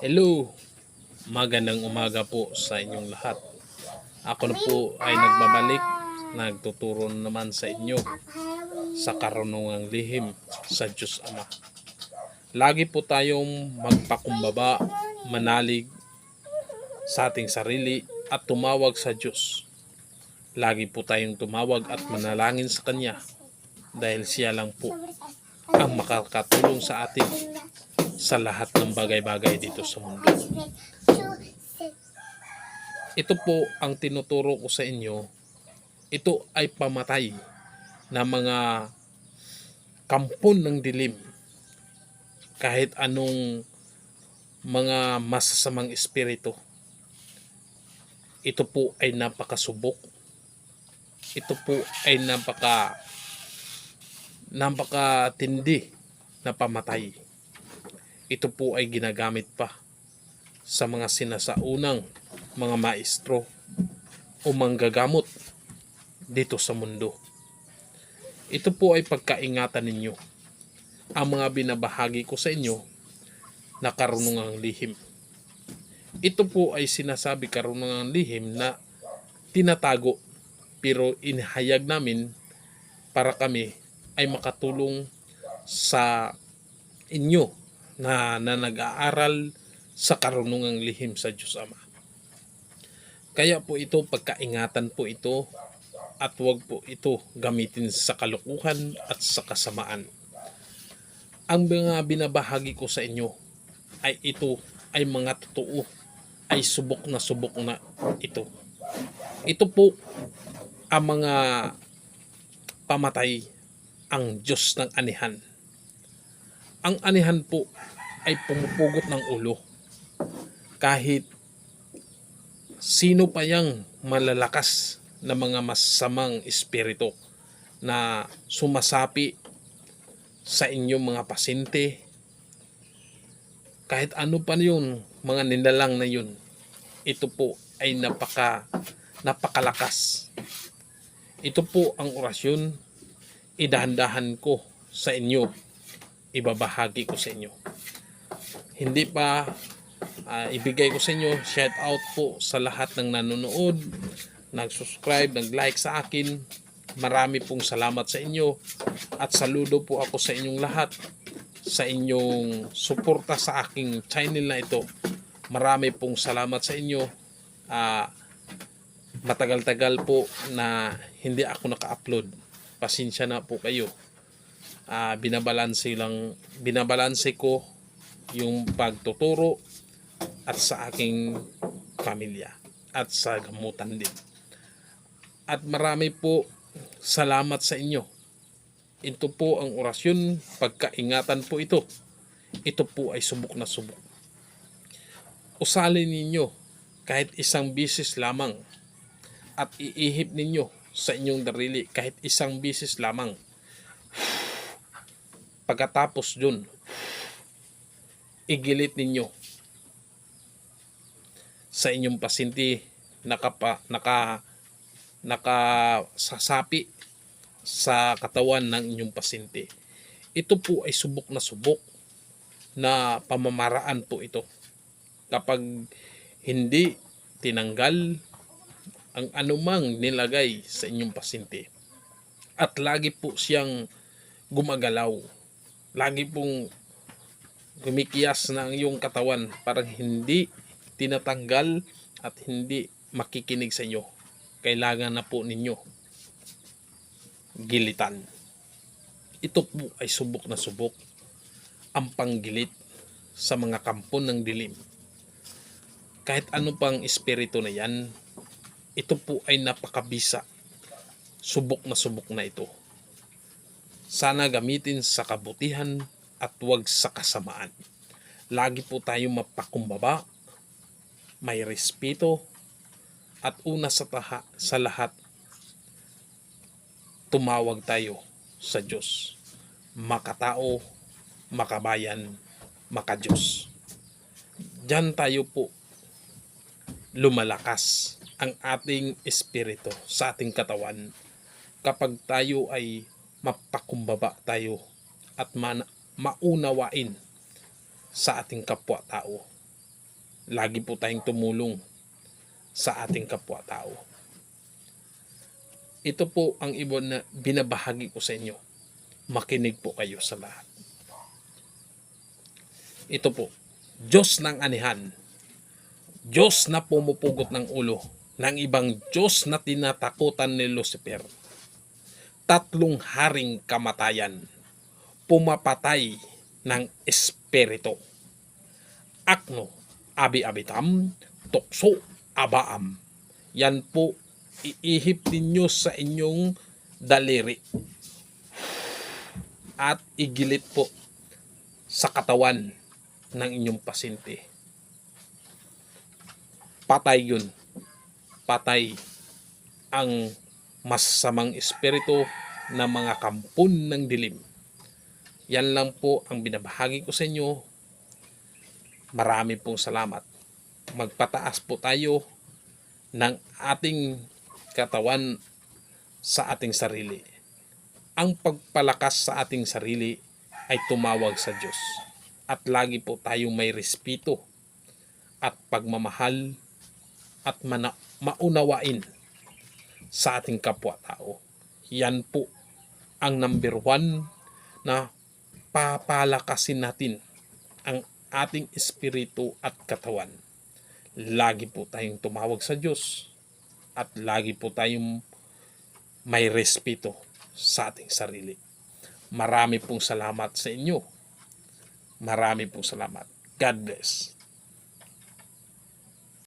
Hello, magandang umaga po sa inyong lahat. Ako na po ay nagbabalik, nagtuturo naman sa inyo sa karunungang lihim sa Diyos Ama. Lagi po tayong magpakumbaba, manalig sa ating sarili at tumawag sa Diyos. Lagi po tayong tumawag at manalangin sa Kanya dahil Siya lang po ang makakatulong sa atin sa lahat ng bagay-bagay dito sa mundo. Ito po ang tinuturo ko sa inyo. Ito ay pamatay na mga kampon ng dilim. Kahit anong mga masasamang espiritu. Ito po ay napakasubok. Ito po ay napakatindi na pamatay. Ito po ay ginagamit pa sa mga sinasaunang mga maestro o manggagamot dito sa mundo. Ito po ay pagkaingatan ninyo ang mga binabahagi ko sa inyo na karunungang lihim. Ito po ay sinasabi karunungang lihim na tinatago pero inihayag namin para kami ay makatulong sa inyo na nag-aaral sa karunungang lihim sa Diyos Ama. Kaya po ito, pagkaingatan po ito at huwag po ito gamitin sa kalukuhan at sa kasamaan. Ang mga binabahagi ko sa inyo ay ito ay mga totoo, ay subok na ito. Ito po ang mga pamatay ang Diyos ng anihan. Ang anihan po ay pumupugot ng ulo. Kahit sino pa yang malalakas na mga masamang espiritu na sumasapi sa inyong mga pasyente, kahit ano pa yun, mga nilalang na yun, ito po ay napakalakas. Ito po ang orasyon, idahan-dahan ko sa inyo, ibabahagi ko sa inyo. Hindi pa ibigay ko sa inyo, shout out po sa lahat ng nanonood, nag-subscribe, nag-like sa akin. Marami pong salamat sa inyo at saludo po ako sa inyong lahat sa inyong suporta sa aking channel na ito. Marami pong salamat sa inyo. Matagal-tagal po na hindi ako naka-upload. Pasensya na po kayo. Binabalanse ko yung pagtuturo at sa aking pamilya at sa gamutan din. At marami po salamat sa inyo. Ito po ang orasyon, pagkaingatan po ito. Ito po ay subok na subok. Usalin ninyo kahit isang bisis lamang at iihip ninyo sa inyong darili kahit isang bisis lamang. Pagkatapos dun, igilit ninyo sa inyong pasyente nakasasapi sa katawan ng inyong pasyente. Ito po ay subok na pamamaraan po ito. Kapag hindi tinanggal ang anumang nilagay sa inyong pasyente at lagi po siyang gumagalaw, lagi pong gumikiyas na ang iyong katawan, parang hindi tinatanggal at hindi makikinig sa inyo, kailangan na po ninyo gilitan. Ito po ay subok na subok ang panggilit sa mga kampon ng dilim. Kahit ano pang espiritu na yan, ito po ay napakabisa. Subok na ito. Sana gamitin sa kabutihan at huwag sa kasamaan. Lagi po tayo mapakumbaba, may respeto, at una sa lahat, tumawag tayo sa Diyos. Makatao, makabayan, makadiyos. Diyan tayo po lumalakas ang ating espiritu sa ating katawan kapag tayo ay mapakumbaba tayo at maunawain sa ating kapwa-tao. Lagi po tayong tumulong sa ating kapwa-tao. Ito po ang ibon na binabahagi ko sa inyo. Makinig po kayo sa lahat. Ito po, Diyos ng anihan, Diyos na pumupugot ng ulo ng ibang Diyos na tinatakutan ni Lucifer. Tatlong haring kamatayan, pumapatay ng espiritu. Akno, abi-abitam, tukso, abaam. Yan po, iihip ninyo sa inyong daliri. At igilit po sa katawan ng inyong pasyente. Patay yun. Patay ang masamang espiritu na mga kampon ng dilim. Yan lang po ang binabahagi ko sa inyo. Marami pong salamat. Magpataas po tayo ng ating katawan sa ating sarili. Ang pagpalakas sa ating sarili ay tumawag sa Diyos. At lagi po tayong may respeto at pagmamahal at maunawain sa ating kapwa-tao. Yan po ang number 1 na papalakasin natin ang ating espiritu at katawan. Lagi po tayong tumawag sa Diyos at lagi po tayong may respeto sa ating sarili. Marami pong salamat sa inyo. Marami pong salamat. God bless.